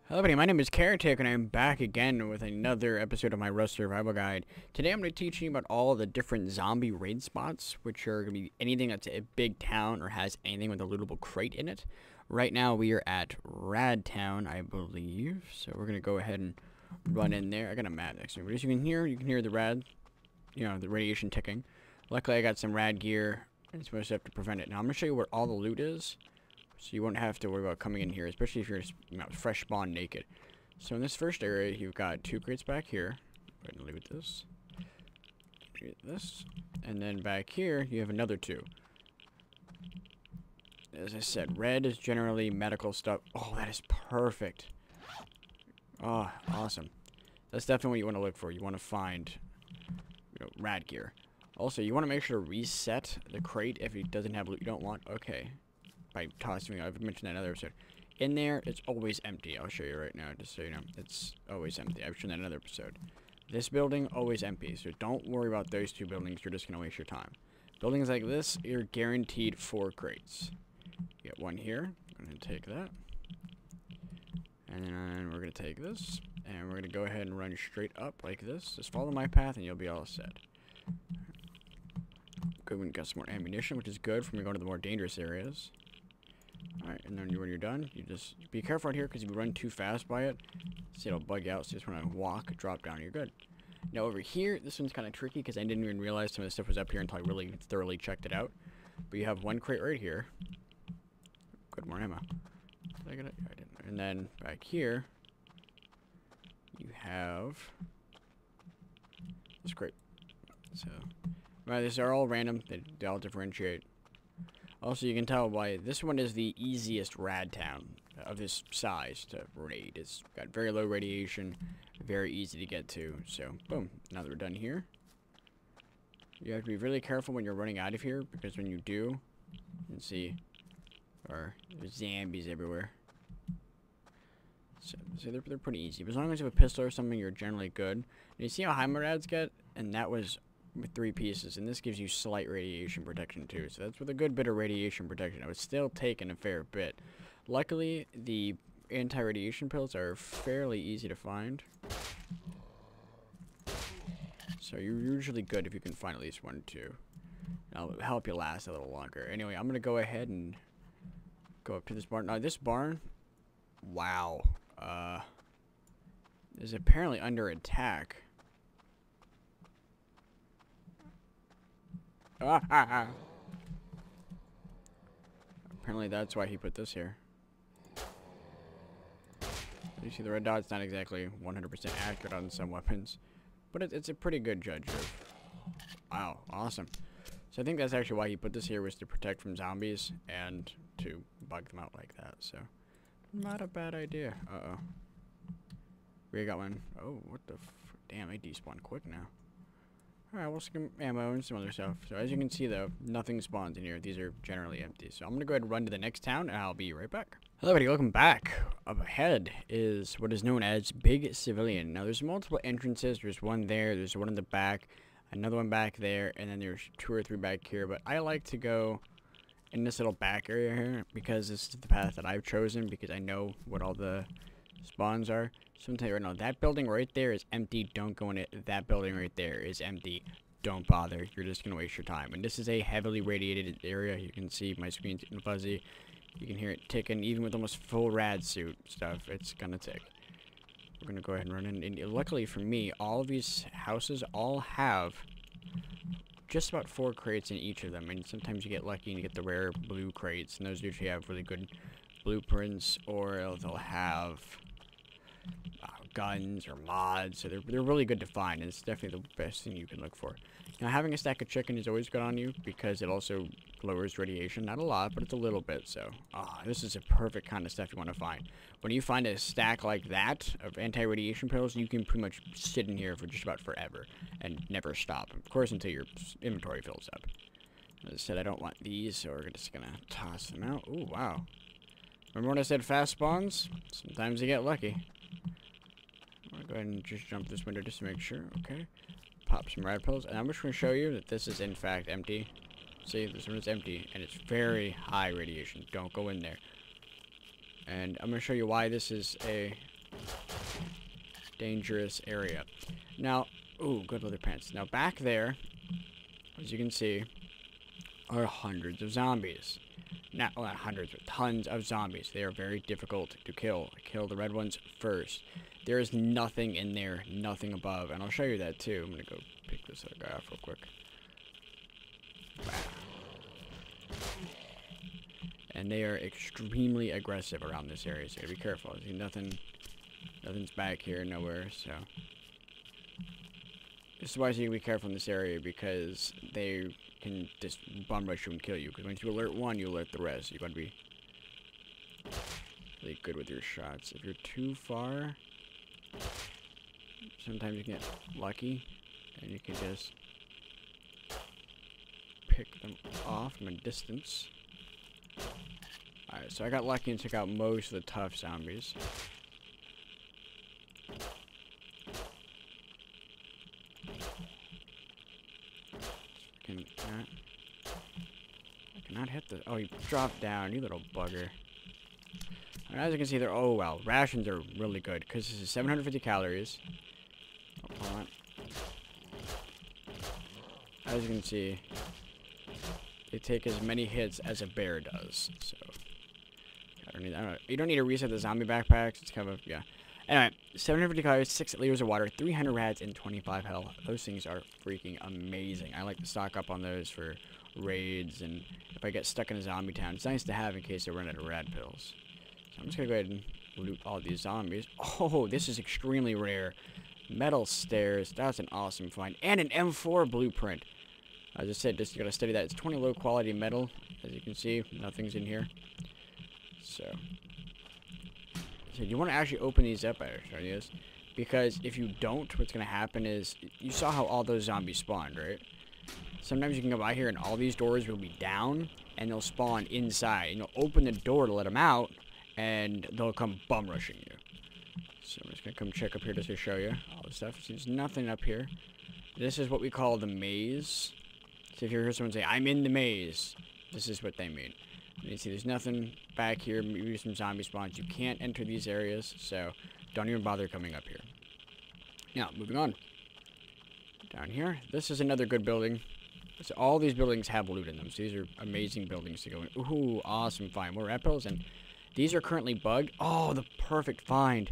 Hello everybody, my name is Caretaker and I'm back again with another episode of my Rust Survival Guide. Today I'm going to teach you about all the different zombie raid spots, which are going to be anything that's a big town or has anything with a lootable crate in it. Right now we are at Rad Town, I believe, so we're going to go ahead and run in there. I got a map next to me, but as you can hear the rad, the radiation ticking. Luckily I got some rad gear and it's supposed to have to prevent it. Now I'm going to show you where all the loot is. So you won't have to worry about coming in here, especially if you're fresh spawn naked. So in this first area, you've got 2 crates back here. Go ahead and leave this. And then back here, you have another 2. As I said, red is generally medical stuff. Oh, that is perfect. Oh, awesome. That's definitely what you want to look for. You want to find, rad gear. Also, you want to make sure to reset the crate if it doesn't have loot you don't want. Okay. By tossing, I've mentioned that in another episode. In there, it's always empty. I'll show you right now, just so you know. It's always empty. I've shown that in another episode. This building, always empty. So don't worry about those 2 buildings. You're just going to waste your time. Buildings like this, you're guaranteed 4 crates. You get 1 here. I'm going to take that. And then we're going to take this. And we're going to go ahead and run straight up like this. Just follow my path and you'll be all set. Good, we got some more ammunition, which is good for me going to the more dangerous areas. Alright, and then when you're done, you just be careful out here because if you run too fast by it, see it'll bug you out. So you just want to walk, drop down, you're good. Now over here, this one's kind of tricky because I didn't even realize some of the stuff was up here until I really thoroughly checked it out. But you have 1 crate right here. Good, more ammo. Did I get it? I didn't. And then back here, you have this crate. So, well, these are all random. They all differentiate. Also, you can tell why this one is the easiest rad town of this size to raid. It's got very low radiation, very easy to get to. So, boom. Now that we're done here, you have to be really careful when you're running out of here because when you do, you can see there's zombies everywhere. So they're pretty easy. But as long as you have a pistol or something, you're generally good. And you see how high my rads get? And that was with 3 pieces, and this gives you slight radiation protection too, so that's with a good bit of radiation protection. I was still taking a fair bit. Luckily, the anti-radiation pills are fairly easy to find, so you're usually good if you can find at least 1 or 2. That'll help you last a little longer. Anyway, I'm gonna go ahead and go up to this barn. Now this barn, wow, is apparently under attack. Apparently that's why he put this here. You see the red dot's not exactly 100% accurate on some weapons, but it's a pretty good judge of. Wow, awesome. So I think that's actually why he put this here, was to protect from zombies and to bug them out like that. So not a bad idea. Uh-oh. We got one. Oh, what the damn, they despawn quick now. Alright, we'll skip ammo and some other stuff. So as you can see though, nothing spawns in here. These are generally empty. So I'm going to go ahead and run to the next town and I'll be right back. Hello everybody, welcome back. Up ahead is what is known as Big Civilian. Now there's multiple entrances. There's one there, there's one in the back, another one back there, and then there's 2 or 3 back here. But I like to go in this little back area here because this is the path that I've chosen because I know what all the spawns are. So I'm telling you right now, that building right there is empty. Don't go in it. That building right there is empty. Don't bother. You're just going to waste your time. And this is a heavily radiated area. You can see my screen's getting fuzzy. You can hear it ticking. Even with almost full rad suit stuff, it's going to tick. We're going to go ahead and run in. And luckily for me, all of these houses all have just about 4 crates in each of them. And sometimes you get lucky and you get the rare blue crates. And those usually have really good blueprints, or they'll have guns or mods, so they're really good to find, and it's definitely the best thing you can look for. Now having a stack of chicken is always good on you because it also lowers radiation, not a lot, but it's a little bit. So this is a perfect kind of stuff you want to find. When you find a stack like that of anti-radiation pills, you can pretty much sit in here for just about forever and never stop, of course, until your inventory fills up. As I said, I don't want these, so we're just gonna toss them out. Ooh, wow. Remember when I said fast spawns? Sometimes you get lucky. I'll go ahead and just jump this window just to make sure. Okay. Pop some rad pills. And I'm just going to show you that this is in fact empty. See, this one is empty, and it's very high radiation. Don't go in there. And I'm going to show you why this is a dangerous area. Now, ooh, good leather pants. Now back there, as you can see, are hundreds of zombies. Not hundreds, but tons of zombies. They are very difficult to kill. Kill the red ones first. There is nothing in there, nothing above, and I'll show you that too. I'm gonna go pick this other guy off real quick. And they are extremely aggressive around this area, so you gotta be careful. See, nothing's back here, nowhere, so. This is why you gotta be careful in this area, because they can just bum rush you and kill you. Because once you alert one, you alert the rest. You gotta be really good with your shots. If you're too far, sometimes you can get lucky, and you can just pick them off from a distance. Alright, so I got lucky and took out most of the tough zombies. I cannot hit the... Oh, you dropped down, you little bugger. And as you can see, they're... Oh, wow. Rations are really good, because this is 750 calories. Oh, hold on. As you can see, they take as many hits as a bear does. So, I don't know. You don't need to reset the zombie backpacks. It's kind of... Yeah. Anyway, 750 calories, 6 liters of water, 300 rads, and 25 health. Those things are freaking amazing. I like to stock up on those for raids, and if I get stuck in a zombie town, it's nice to have in case I run out of rad pills. So I'm just going to go ahead and loot all these zombies. Oh, this is extremely rare. Metal stairs. That's an awesome find. And an M4 blueprint. As I said, just you got to study that. It's 20 low quality metal. As you can see, nothing's in here. So you want to actually open these up, ideas, because if you don't, what's going to happen is, you saw how all those zombies spawned, right? Sometimes you can go by here and all these doors will be down, and they'll spawn inside, and you'll open the door to let them out, and they'll come bum rushing you. So I'm just going to come check up here just to show you all the stuff. See, there's nothing up here. This is what we call the maze. So if you hear someone say, I'm in the maze, this is what they mean. You see, there's nothing back here. Maybe some zombie spawns. You can't enter these areas, so don't even bother coming up here. Now, moving on. Down here, this is another good building. So all these buildings have loot in them. So these are amazing buildings to go in. Ooh, awesome find. More red pills, and these are currently bugged. Oh, the perfect find.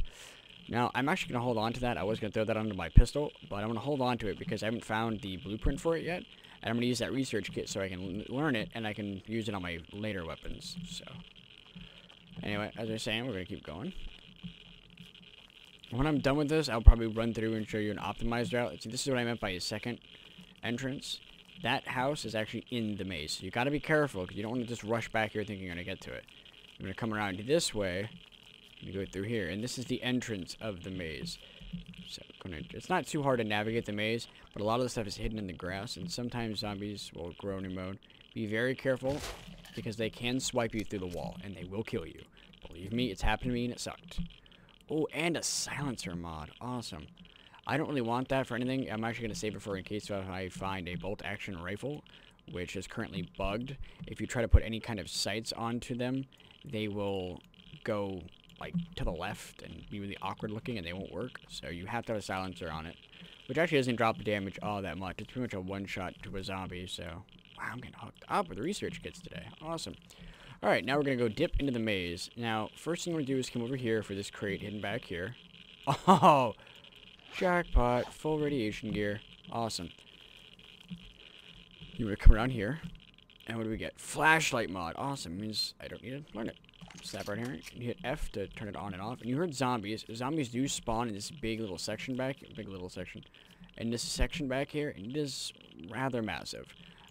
Now, I'm actually going to hold on to that. I was going to throw that onto my pistol, but I'm going to hold on to it because I haven't found the blueprint for it yet. And I'm going to use that research kit so I can learn it, and I can use it on my later weapons. So, anyway, as I was saying, we're going to keep going. When I'm done with this, I'll probably run through and show you an optimized route. See, this is what I meant by a second entrance. That house is actually in the maze. So you got to be careful, because you don't want to just rush back here thinking you're going to get to it. You're going to come around this way, and go through here. And this is the entrance of the maze. So it's not too hard to navigate the maze, but a lot of the stuff is hidden in the grass, and sometimes zombies will grow in mode. Be very careful, because they can swipe you through the wall, and they will kill you. Believe me, it's happened to me, and it sucked. Oh, and a silencer mod. Awesome. I don't really want that for anything. I'm actually going to save it for in case if I find a bolt-action rifle, which is currently bugged. If you try to put any kind of sights onto them, they will go like to the left and be really awkward looking, and they won't work. So you have to have a silencer on it, which actually doesn't drop the damage all that much. It's pretty much a one-shot to a zombie. So wow, I'm getting hooked up with research kits today. Awesome. All right, now we're gonna go dip into the maze. Now, first thing we're gonna do is come over here for this crate hidden back here. Oh, jackpot! Full radiation gear. Awesome. You want to come around here, and what do we get? Flashlight mod. Awesome. Means I don't need to learn it. Snap right here. You hit F to turn it on and off. And you heard zombies. Zombies do spawn in this big little section back. And this section back here, and it is rather massive.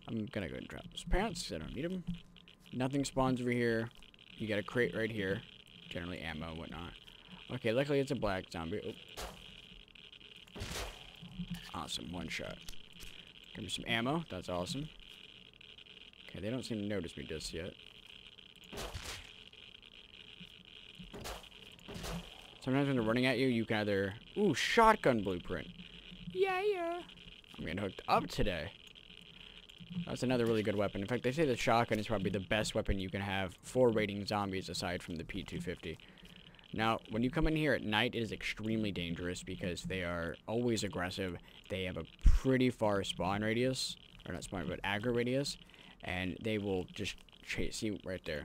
I'm gonna go ahead and drop those pants because I don't need them. Nothing spawns over here. You got a crate right here. Generally ammo and whatnot. Okay, luckily it's a black zombie. Oh. Awesome, one shot. Give me some ammo. That's awesome. Okay, they don't seem to notice me just yet. Sometimes when they're running at you, you can either... Ooh, shotgun blueprint. Yeah. I'm getting hooked up today. That's another really good weapon. In fact, they say the shotgun is probably the best weapon you can have for raiding zombies aside from the P250. Now, when you come in here at night, it is extremely dangerous because they are always aggressive. They have a pretty far spawn radius, or not spawn, but aggro radius, and they will just chase you right there.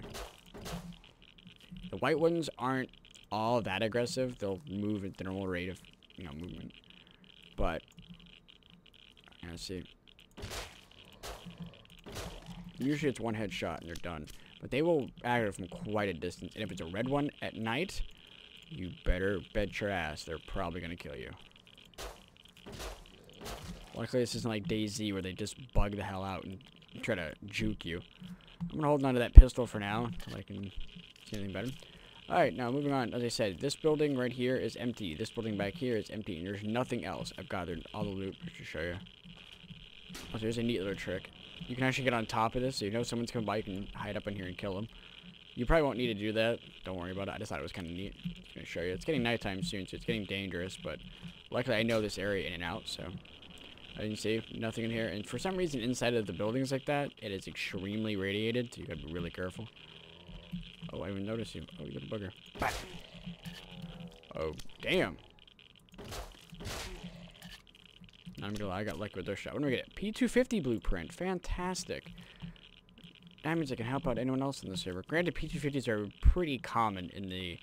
The white ones aren't all that aggressive. They'll move at the normal rate of, you know, movement. But, let's see. Usually it's one headshot and they're done. But they will aggro from quite a distance. And if it's a red one at night, you better bet your ass they're probably going to kill you. Luckily, this isn't like DayZ where they just bug the hell out and try to juke you. I'm going to hold on to that pistol for now until I can see anything better. Alright, now moving on. As I said, this building right here is empty. This building back here is empty. And there's nothing else. I've gathered all the loot just to show you. Oh, so there's a neat little trick. You can actually get on top of this, so you know someone's coming by, you can hide up in here and kill them. You probably won't need to do that. Don't worry about it. I just thought it was kind of neat. I'm just going to show you. It's getting nighttime soon, so it's getting dangerous, but luckily I know this area in and out, so I didn't see nothing in here. And for some reason, inside of the buildings like that, it is extremely radiated, so you got to be really careful. Oh, I didn't even notice you. Oh, you little bugger. Bah. Oh, damn. I'm gonna lie, I got lucky with this shot. What do we get? P250 blueprint. Fantastic. That means I can help out anyone else in the server. Granted, P250s are pretty common in the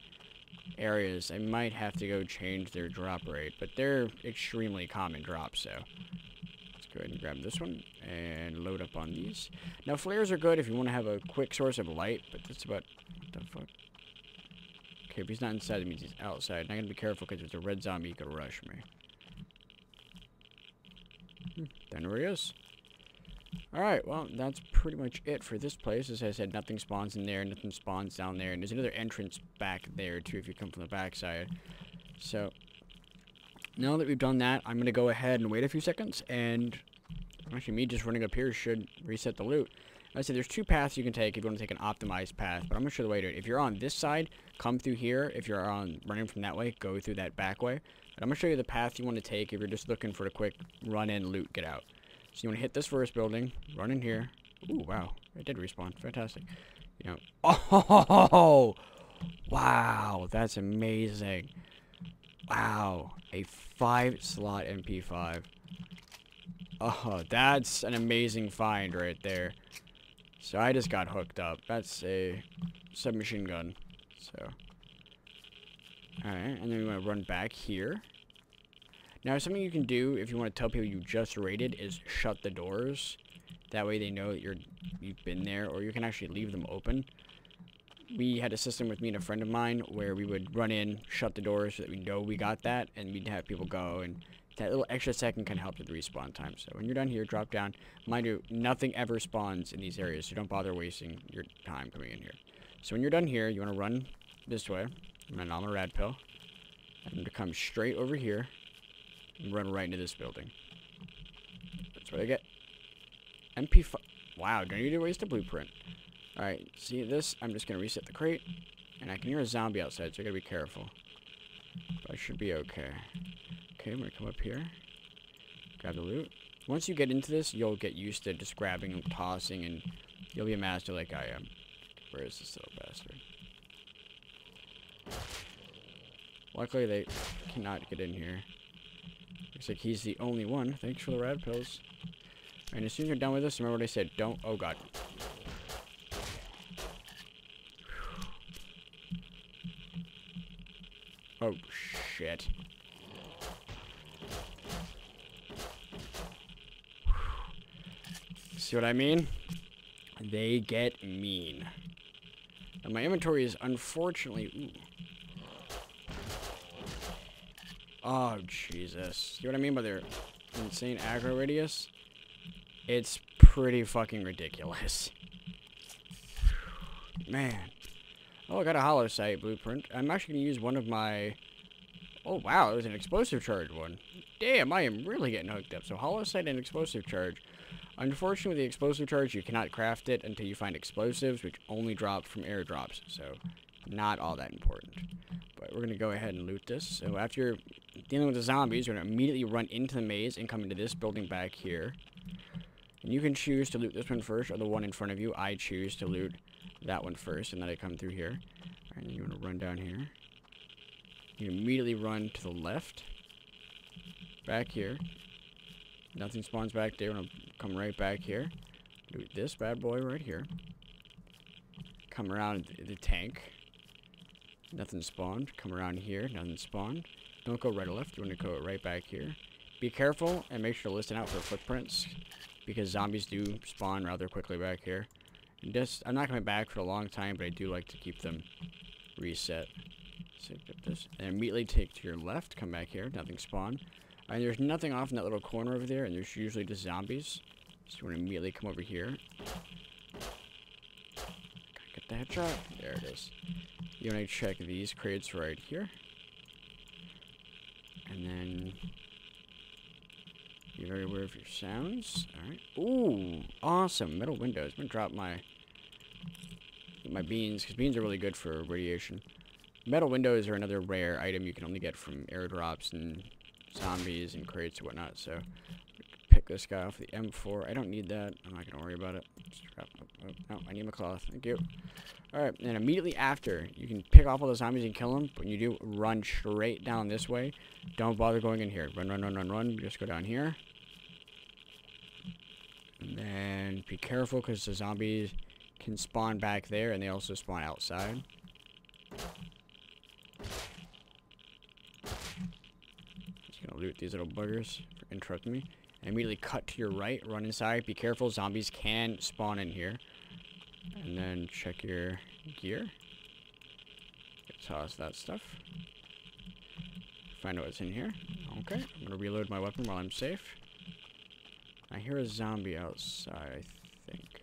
areas. I might have to go change their drop rate, but they're extremely common drops, so let's go ahead and grab this one and load up on these. Now, flares are good if you want to have a quick source of light, but that's about... What the fuck? Okay, if he's not inside, that means he's outside. And I gotta be careful because if it's a red zombie, he could rush me. There he is. Alright, well, that's pretty much it for this place. As I said, nothing spawns in there, nothing spawns down there. And there's another entrance back there, too, if you come from the backside. So, now that we've done that, I'm going to go ahead and wait a few seconds. And, actually, me just running up here should reset the loot. As I said, there's two paths you can take if you want to take an optimized path. But I'm going to show the way to it. If you're on this side, come through here. If you're on running from that way, go through that back way. But I'm going to show you the path you want to take if you're just looking for a quick run-in, loot, get out. So you want to hit this first building, run in here. Ooh, wow. It did respawn. Fantastic. You know. Oh! Wow. That's amazing. Wow. A 5-slot MP5. Oh, that's an amazing find right there. So I just got hooked up. That's a submachine gun. So... Alright, and then we want to run back here. Now, something you can do if you want to tell people you just raided is shut the doors. That way they know that you've been there, or you can actually leave them open. We had a system with me and a friend of mine where we would run in, shut the doors so that we know we got that, and we'd have people go, and that little extra second can help with the respawn time. So when you're done here, drop down. Mind you, nothing ever spawns in these areas, so don't bother wasting your time coming in here. So when you're done here, you want to run this way. And I'm a rad pill. I'm going to come straight over here and run right into this building. That's what I get. MP5. Wow, don't need to waste a blueprint. Alright, see this? I'm just going to reset the crate. And I can hear a zombie outside, so I got to be careful. But I should be okay. Okay, I'm going to come up here. Grab the loot. Once you get into this, you'll get used to just grabbing and tossing, and you'll be a master like I am. Where is this little bastard? Luckily, they cannot get in here. Looks like he's the only one. Thanks for the rad pills. And as soon as you're done with this, remember what I said. Don't... Oh, God. Oh, shit. See what I mean? They get mean. And my inventory is unfortunately... Ooh. Oh, Jesus. See what I mean by their insane aggro radius? It's pretty fucking ridiculous. Man. Oh, I got a hollow sight blueprint. I'm actually going to use one of my... Oh, wow. It was an explosive charge one. Damn, I am really getting hooked up. So, hollow sight and explosive charge. Unfortunately, with the explosive charge, you cannot craft it until you find explosives, which only drop from airdrops. So, not all that important. But we're going to go ahead and loot this. So, after you're dealing with the zombies, you're going to immediately run into the maze and come into this building back here. And you can choose to loot this one first or the one in front of you. I choose to loot that one first, and then I come through here. And you want to run down here. You immediately run to the left. Back here. Nothing spawns back there. I'm gonna come right back here. Do this bad boy right here. Come around the tank. Nothing spawned. Come around here. Nothing spawned. Don't go right or left. You want to go right back here. Be careful and make sure to listen out for footprints, because zombies do spawn rather quickly back here. And just, I'm not coming back for a long time, but I do like to keep them reset. So get this, and immediately take to your left. Come back here. Nothing spawned. And there's nothing off in that little corner over there, and there's usually just zombies. So you want to immediately come over here. Get the headshot. There it is. You want to check these crates right here. And then be very aware of your sounds. Alright. Ooh, awesome. Metal windows. I'm going to drop my beans, because beans are really good for radiation. Metal windows are another rare item you can only get from airdrops and zombies and crates and whatnot. So pick this guy off the M4. I don't need that. I'm not going to worry about it. Oh, no, I need my cloth. Thank you. Alright, and immediately after, you can pick off all the zombies and kill them. But when you do, run straight down this way. Don't bother going in here. Run, run, run, run, run. Just go down here. And then be careful, because the zombies can spawn back there, and they also spawn outside. Just gonna loot these little buggers for interrupting me. And immediately cut to your right, run inside. Be careful, zombies can spawn in here. And then check your gear. Toss that stuff. Find out what's in here. Okay, I'm gonna reload my weapon while I'm safe. I hear a zombie outside, I think.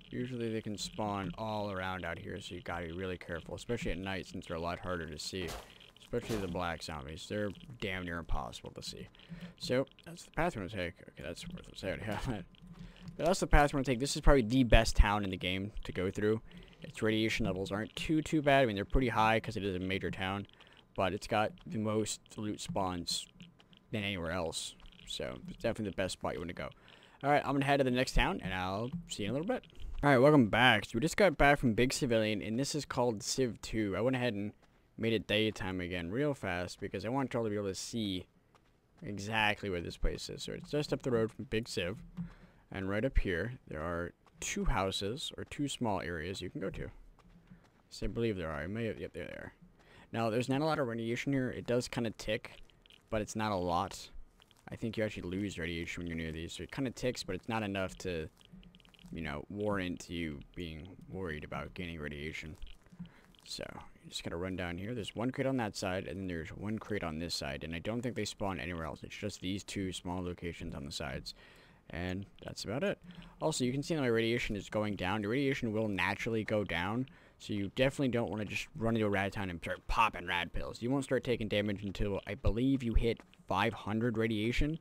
Usually they can spawn all around out here, so you gotta be really careful, especially at night, since they're a lot harder to see. Especially the black zombies. They're damn near impossible to see. So, that's the path we're gonna take. Okay, that's worthless. I already have that. But that's the path we're gonna take. This is probably the best town in the game to go through. Its radiation levels aren't too bad. I mean, they're pretty high because it is a major town. But it's got the most loot spawns than anywhere else. So, it's definitely the best spot you want to go. Alright, I'm gonna head to the next town, and I'll see you in a little bit. Alright, welcome back. So, we just got back from Big Civilian, and this is called Civ 2. I went ahead and made it daytime again real fast, because I want y'all to be able to see exactly where this place is. So, it's just up the road from Big Civ. And right up here, there are 2 houses, or 2 small areas you can go to. So I believe there are. I may have, yep, there they are. Now, there's not a lot of radiation here. It does kind of tick, but it's not a lot. I think you actually lose radiation when you're near these. So it kind of ticks, but it's not enough to, you know, warrant you being worried about gaining radiation. So, you just gotta run down here. There's 1 crate on that side, and then there's 1 crate on this side. And I don't think they spawn anywhere else. It's just these 2 small locations on the sides. And that's about it. Also, you can see that my radiation is going down. The radiation will naturally go down. So you definitely don't want to just run into a Rad Town and start popping rad pills. You won't start taking damage until, I believe, you hit 500 radiation.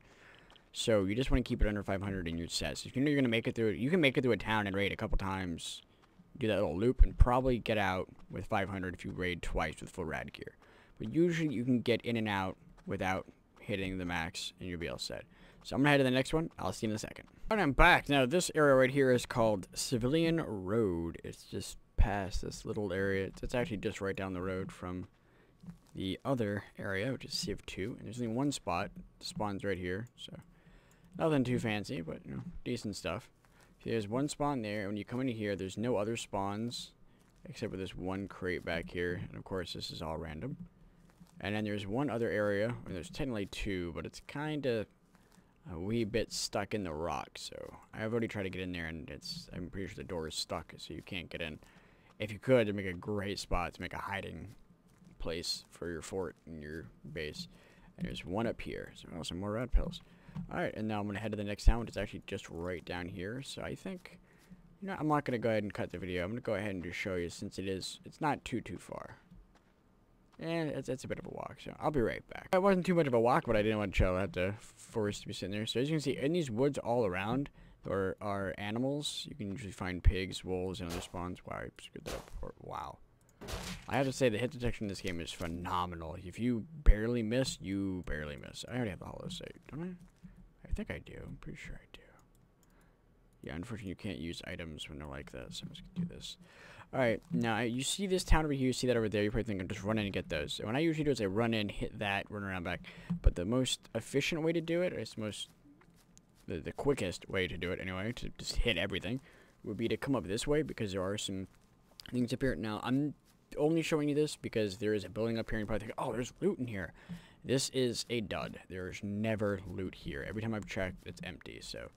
So you just want to keep it under 500 and you're set. So if you know you're going to make it through, you can make it through a town and raid a couple times. Do that little loop and probably get out with 500 if you raid twice with full rad gear. But usually you can get in and out without hitting the max and you'll be all set. So I'm going to head to the next one. I'll see you in a second. Alright, I'm back. Now, this area right here is called Civilian Road. It's just past this little area. It's actually just right down the road from the other area, which is Civ 2. And there's only 1 spot. It spawns right here. So, nothing too fancy, but, you know, decent stuff. So there's 1 spawn there. And when you come into here, there's no other spawns except for this 1 crate back here. And, of course, this is all random. And then there's 1 other area. Or there's technically 2, but it's kind of a wee bit stuck in the rock, so I've already tried to get in there, and I'm pretty sure the door is stuck, so you can't get in. If you could, it'd make a great spot to make a hiding place for your fort and your base. And there's 1 up here, so some more rad pills. Alright, and now I'm going to head to the next town, which is actually just right down here, so I think, you know, I'm not going to go ahead and cut the video. I'm going to go ahead and just show you, since it's not too far. And it's a bit of a walk, so I'll be right back. It wasn't too much of a walk, but I didn't want to chill. I had to force to be sitting there. So as you can see, in these woods all around are animals. You can usually find pigs, wolves, and other spawns. Wow, I screwed that up. Wow. I have to say, the hit detection in this game is phenomenal. If you barely miss, you barely miss. I already have the hollow sight, don't I? I think I do. I'm pretty sure I do. Yeah, unfortunately, you can't use items when they're like this. I'm just going to do this. Alright, now you see this town over here, you see that over there, you're probably thinking, just run in and get those. So what I usually do is I run in, hit that, run around back. But the most efficient way to do it, or it's the quickest way to do it anyway, to just hit everything, would be to come up this way, because there are some things up here. Now, I'm only showing you this because there is a building up here, and you probably think, oh, there's loot in here. This is a dud. There's never loot here. Every time I've checked, it's empty. So,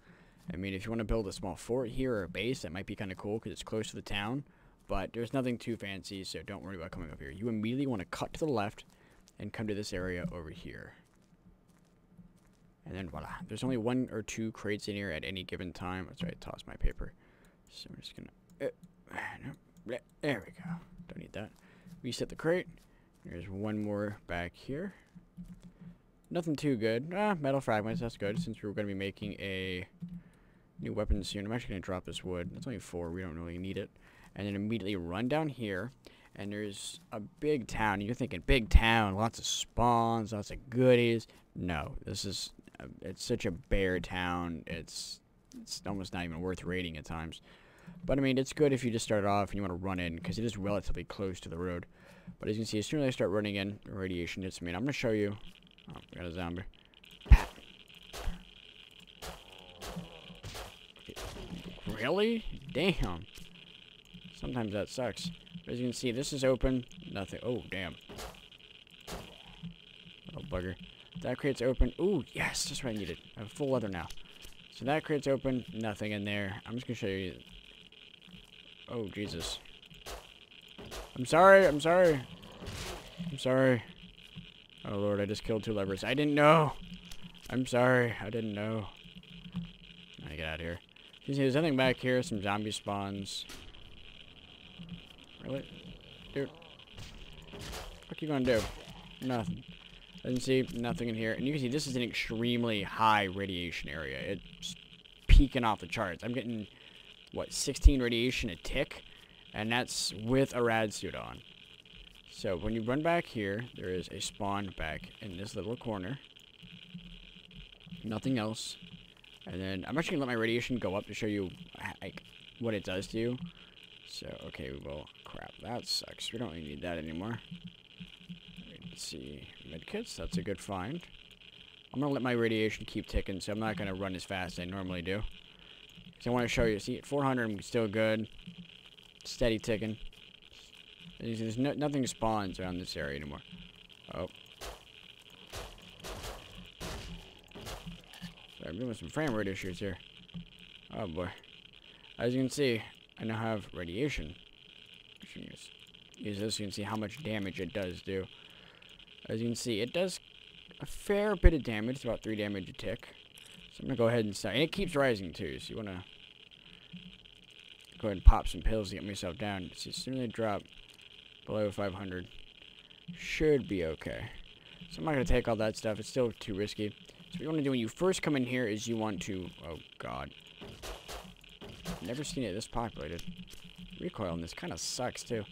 I mean, if you want to build a small fort here or a base, that might be kind of cool because it's close to the town. But there's nothing too fancy, so don't worry about coming up here. You immediately want to cut to the left and come to this area over here. And then voila. There's only 1 or 2 crates in here at any given time. That's right, I tossed my paper. So I'm just gonna no, there we go. Don't need that. Reset the crate. There's 1 more back here. Nothing too good. Metal fragments, that's good, since we're gonna be making a new weapon soon. I'm actually gonna drop this wood. That's only 4, we don't really need it. And then immediately run down here, and there's a big town. You're thinking, big town, lots of spawns, lots of goodies. No, this is, it's such a bare town, it's almost not even worth raiding at times. But, I mean, it's good if you just start off and you want to run in, because it is relatively close to the road. But as you can see, as soon as I start running in, radiation hits me. And I'm going to show you. Oh, we got a zombie. Really? Damn. Sometimes that sucks. But as you can see, this is open. Nothing. Oh, damn. Oh, bugger. That crate's open. Ooh, yes, that's what I needed. I have full leather now. So that crate's open. Nothing in there. I'm just going to show you. Oh, Jesus. I'm sorry. I'm sorry. I'm sorry. Oh, Lord, I just killed 2 levers. I didn't know. I'm sorry. I didn't know. Let me get out of here. You see, there's nothing back here. Some zombie spawns. Really? Dude. What you gonna do? Nothing. Doesn't see nothing in here. And you can see this is an extremely high radiation area. It's peaking off the charts. I'm getting, what, 16 radiation a tick? And that's with a rad suit on. So when you run back here, there is a spawn back in this little corner. Nothing else. And then I'm actually going to let my radiation go up to show you like what it does to you. So, okay, well, crap, that sucks. We don't really need that anymore. Let's see, medkits, that's a good find. I'm going to let my radiation keep ticking, so I'm not going to run as fast as I normally do. So I want to show you, see, at 400, I'm still good. Steady ticking. There's nothing spawns around this area anymore. Oh. Sorry, I'm doing some frame rate issues here. Oh boy. As you can see, I now have radiation. Use this, you can see how much damage it does do. As you can see, it does a fair bit of damage. It's about 3 damage a tick. So I'm going to go ahead and start. And it keeps rising too, so you want to go ahead and pop some pills to get myself down. See, as soon as I drop below 500, should be okay. So I'm not going to take all that stuff. It's still too risky. So what you want to do when you first come in here is you want to... Oh, God. Never seen it this populated. Recoil on this kind of sucks, too.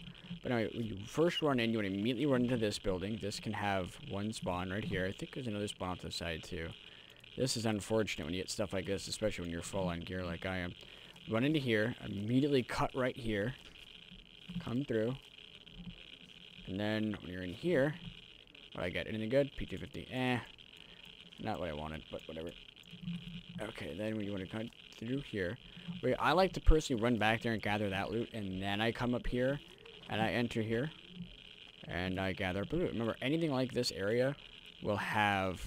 But anyway, when you first run in, you want to immediately run into this building. This can have 1 spawn right here. I think there's another spawn off the side, too. This is unfortunate when you get stuff like this, especially when you're full on gear like I am. Run into here. Immediately cut right here. Come through. And then when you're in here, what I get? Anything good? P250. Not what I wanted, but whatever. Okay, then when you want to cut through here, wait, I like to personally run back there and gather that loot, and then I come up here, and I enter here, and I gather up loot. Remember, anything like this area will have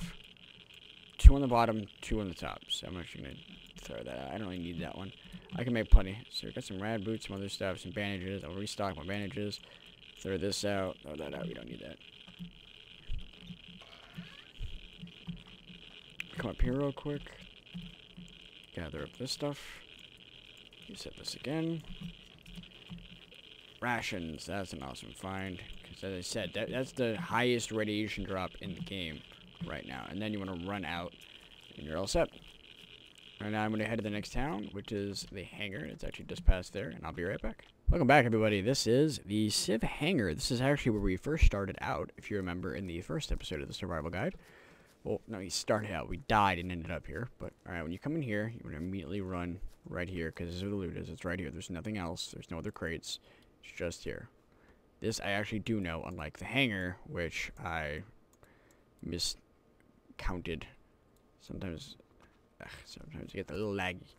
2 on the bottom, 2 on the top. So I'm actually going to throw that out. I don't really need that one. I can make plenty. So we've got some rad boots, some other stuff, some bandages. I'll restock my bandages. Throw this out. Throw that out. We don't need that. Come up here real quick. Gather up this stuff. Reset this again. Rations. That's an awesome find. Because as I said, that's the highest radiation drop in the game right now. And then you want to run out and you're all set. And now I'm going to head to the next town, which is the hangar. It's actually just past there, and I'll be right back. Welcome back, everybody. This is the Civ Hangar. This is actually where we first started out, if you remember, in the first episode of the Survival Guide. Well, no, he started out. We died and ended up here. But, alright, when you come in here, you want to immediately run right here, because this is where the loot is. It's right here. There's nothing else. There's no other crates. It's just here. This I actually do know, unlike the hangar, which I miscounted. Sometimes you get a little laggy.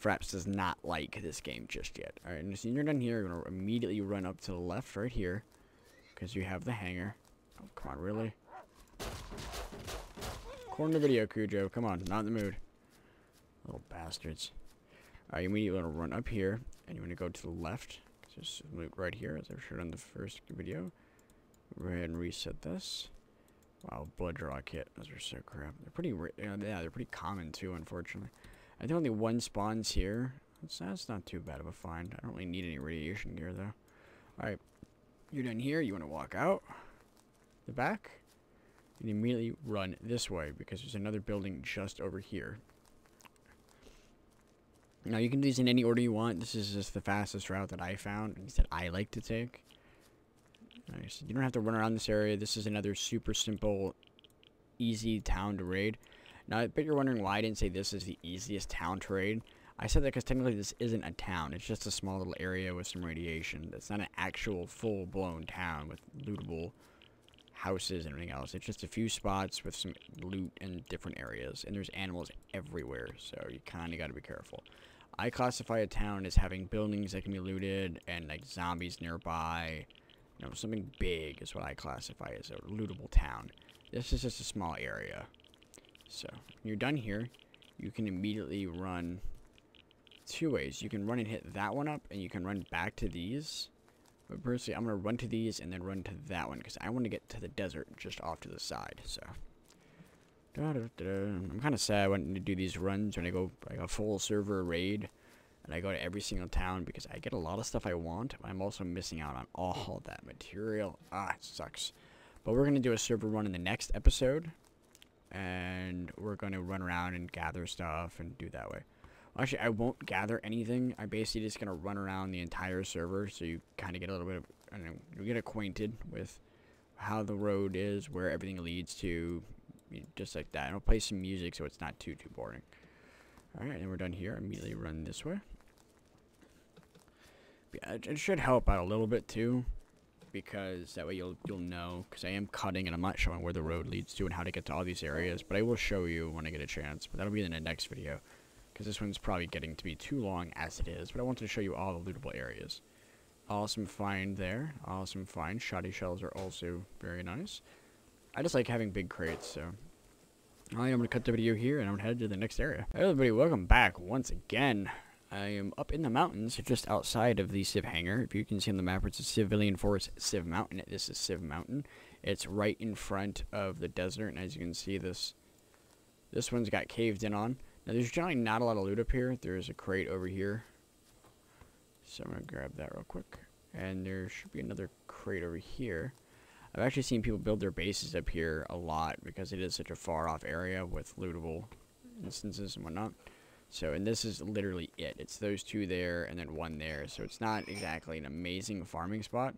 Fraps does not like this game just yet. Alright, and as soon as you're done here, you're going to immediately run up to the left right here, because you have the hangar. Oh, come on, really? Corner the video, Cujo. Come on, not in the mood. Little bastards. Alright, you immediately want to run up here, and you want to go to the left. Just loot right here, as I showed on the first video. Go ahead and reset this. Wow, blood draw kit. Those are so crap. They're pretty, yeah, they're pretty common too, unfortunately. I think only one spawns here. That's not too bad of a find. I don't really need any radiation gear though. Alright, you're done here. You want to walk out the back and immediately run this way, because there's another building just over here. Now, you can do these in any order you want. This is just the fastest route that I found, and that I like to take. Nice. You don't have to run around this area. This is another super simple, easy town to raid. Now, I bet you're wondering why I didn't say this is the easiest town to raid. I said that because technically this isn't a town. It's just a small little area with some radiation. It's not an actual full-blown town with lootable houses and everything else. It's just a few spots with some loot in different areas. And there's animals everywhere, so you kind of got to be careful. I classify a town as having buildings that can be looted and like zombies nearby. You know, something big is what I classify as a lootable town. This is just a small area. So, when you're done here, you can immediately run two ways. You can run and hit that one up, and you can run back to these. But personally, I'm going to run to these and then run to that one, because I want to get to the desert just off to the side. So, I'm kind of sad I wanted to do these runs when I go like a full server raid, and I go to every single town, because I get a lot of stuff I want, but I'm also missing out on all that material. Ah, it sucks. But we're going to do a server run in the next episode, and we're going to run around and gather stuff and do that way. Well, actually, I won't gather anything. I'm basically just going to run around the entire server, so you kind of get a little bit of, I don't know, you get acquainted with how the road is, where everything leads to, just like that. And I'll play some music so it's not too boring. Alright, and we're done here. Immediately run this way. Yeah, it should help out a little bit too, because that way you'll know, because I am cutting and I'm not showing where the road leads to and how to get to all these areas, but I will show you when I get a chance. But that'll be in the next video, because this one's probably getting to be too long as it is. But I wanted to show you all the lootable areas. Awesome find there. Awesome find. Shoddy shells are also very nice. I just like having big crates, so I'm going to cut the video here, and I'm going to head to the next area. Hey everybody, welcome back once again. I am up in the mountains, just outside of the Civ Hangar. If you can see on the map, it's a Civilian Forest Civ Mountain. This is Civ Mountain. It's right in front of the desert, and as you can see, this one's got caved in on. Now, there's generally not a lot of loot up here. There's a crate over here, so I'm going to grab that real quick. And there should be another crate over here. I've actually seen people build their bases up here a lot, because it is such a far-off area with lootable instances and whatnot. So, and this is literally it. It's those two there and then one there. So it's not exactly an amazing farming spot.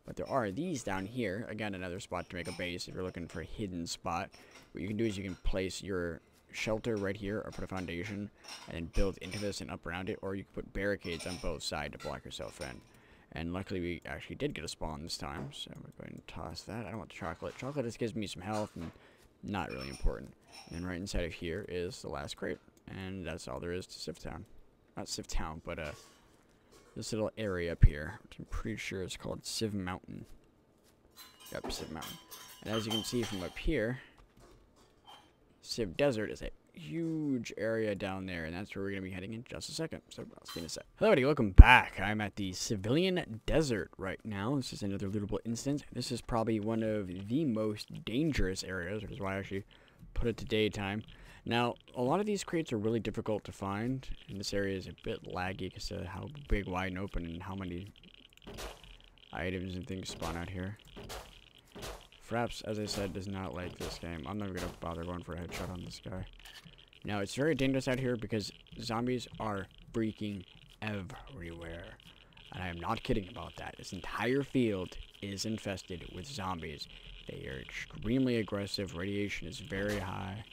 But there are these down here. Again, another spot to make a base if you're looking for a hidden spot. What you can do is you can place your shelter right here, or put a foundation and then build into this and up around it. Or you can put barricades on both sides to block yourself in. And luckily we actually did get a spawn this time. So I'm going to toss that. I don't want the chocolate. Chocolate just gives me some health and not really important. And right inside of here is the last crate. And that's all there is to Civ Town. Not Civ Town, but this little area up here, which I'm pretty sure is called Civ Mountain. Yep, Civ Mountain. And as you can see from up here, Civ Desert is a huge area down there, and that's where we're going to be heading in just a second. So I'll see you in a sec. Hello everybody, welcome back. I'm at the Civilian Desert right now. This is another lootable instance. This is probably one of the most dangerous areas, which is why I actually put it to daytime. Now, a lot of these crates are really difficult to find, and this area is a bit laggy because of how big, wide, and open, and how many items and things spawn out here. Fraps, as I said, does not like this game. I'm never going to bother going for a headshot on this guy. Now, it's very dangerous out here because zombies are freaking everywhere. And I am not kidding about that. This entire field is infested with zombies. They are extremely aggressive. Radiation is very high.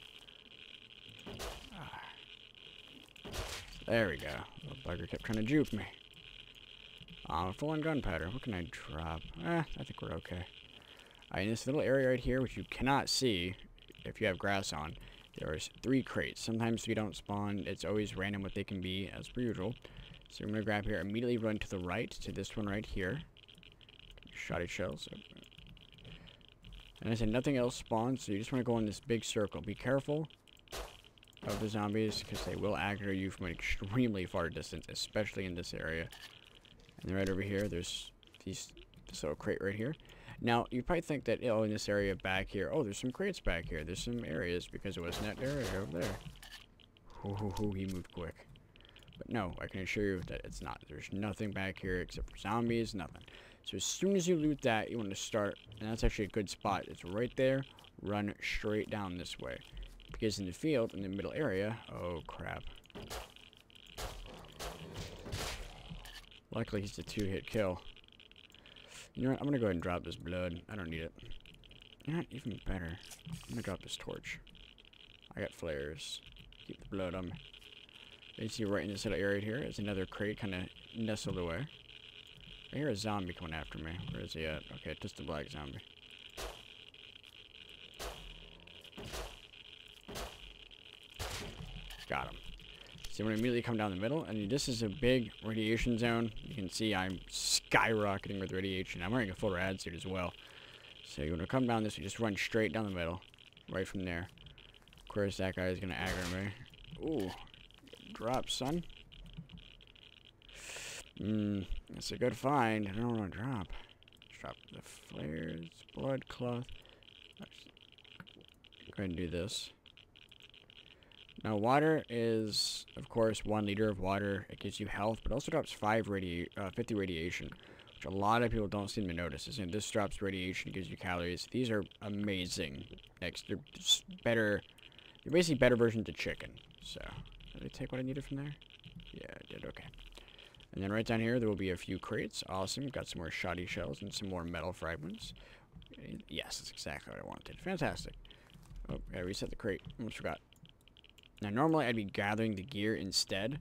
There we go. Little bugger kept trying to juke me. Full on gunpowder. What can I drop? I think we're okay. In this little area right here, which you cannot see if you have grass on, there's 3 crates. Sometimes we don't spawn. It's always random what they can be, as per usual. So I'm going to grab here, immediately run to the right, to this one right here. Shoddy shells. And I said nothing else spawns, so you just want to go in this big circle. Be careful of the zombies, because they will aggro you from an extremely far distance, especially in this area. And then right over here, there's this little crate right here. Now, you probably think that, in this area back here, there's some crates back here. There's some areas, because it wasn't that area over there. He moved quick. But no, I can assure you that it's not. There's nothing back here except for zombies, nothing. So as soon as you loot that, you want to start, and that's actually a good spot. It's right there. Run straight down this way. Because in the field, in the middle area, oh crap. Luckily, he's a 2-hit kill. You know what? I'm going to go ahead and drop this blood. I don't need it. Not even better. I'm going to drop this torch. I got flares. Keep the blood on me. You see right in this little area here is another crate kind of nestled away. I hear a zombie coming after me. Where is he at? Okay, just a black zombie. Got him. So I'm going to immediately come down the middle, and this is a big radiation zone. You can see I'm skyrocketing with radiation. I'm wearing a full rad suit as well. So you want to come down this, you just run straight down the middle, right from there. Of course, that guy is going to aggro me. Ooh, drop, son. That's a good find. I don't want to drop. Let's drop the flares, blood cloth. Go ahead and do this. Now, water is, of course, 1 liter of water. It gives you health, but also drops 50 radiation, which a lot of people don't seem to notice. And this drops radiation, gives you calories. These are amazing. Next, they're just better. They're basically better versions of chicken. So, did I take what I needed from there? Yeah, I did. Okay. And then right down here, there will be a few crates. Awesome. Got some more shoddy shells and some more metal fragments. Yes, that's exactly what I wanted. Fantastic. Oh, gotta reset the crate. Almost forgot. Now, normally I'd be gathering the gear instead,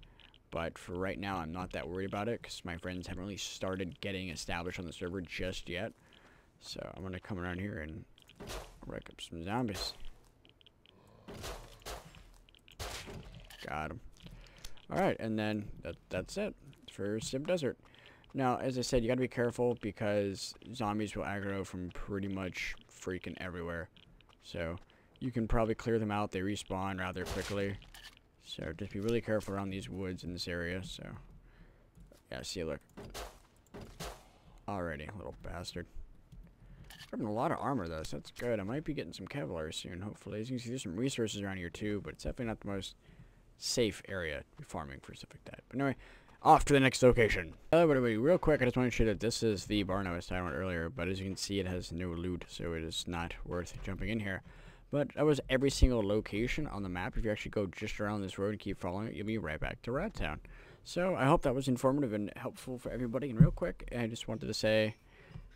but for right now, I'm not that worried about it, because my friends haven't really started getting established on the server just yet. So, I'm going to come around here and wreck up some zombies. Got him. Alright, and then that's it for Civ Desert. Now, as I said, you got to be careful, because zombies will aggro from pretty much freaking everywhere. So, you can probably clear them out. They respawn rather quickly. So just be really careful around these woods in this area. So, yeah, see, look. Alrighty, little bastard. Having a lot of armor, though, so that's good. I might be getting some Kevlar soon, hopefully. As you can see, there's some resources around here, too. But it's definitely not the most safe area to be farming for stuff like that. But anyway, off to the next location. Hello, everybody. Real quick, I just want to show you that this is the barn I was talking about earlier. But as you can see, it has no loot, so it is not worth jumping in here. But that was every single location on the map. If you actually go just around this road and keep following it, you'll be right back to Rad Town. So I hope that was informative and helpful for everybody. And real quick, I just wanted to say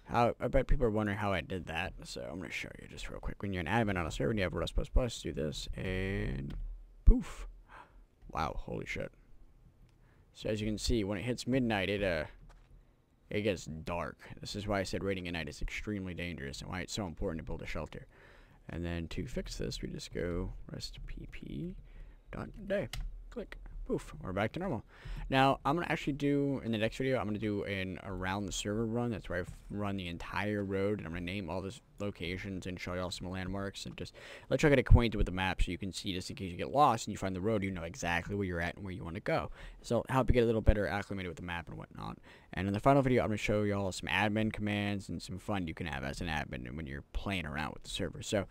how I bet people are wondering how I did that. So I'm going to show you just real quick. When you're an admin on a server and you have Rust++, do this and poof. Wow, holy shit. So as you can see, when it hits midnight, it gets dark. This is why I said raiding at night is extremely dangerous and why it's so important to build a shelter. And then to fix this, we just go restpp.day. Click. Poof. We're back to normal. Now, I'm going to actually do, in the next video, I'm going to do an around the server run. That's where I run the entire road. And I'm going to name all these locations and show you all some landmarks. And just let you get acquainted with the map so you can see, just in case you get lost and you find the road, you know exactly where you're at and where you want to go. So help you get a little better acclimated with the map and whatnot. And in the final video, I'm going to show you all some admin commands and some fun you can have as an admin when you're playing around with the server. So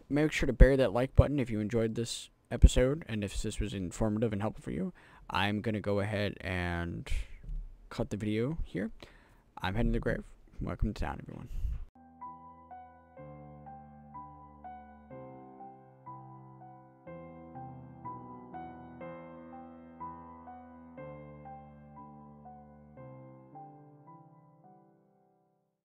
make sure to bury that like button if you enjoyed this episode, and if this was informative and helpful for you. I'm going to go ahead and cut the video here. I'm heading to the grave. Welcome to town, everyone.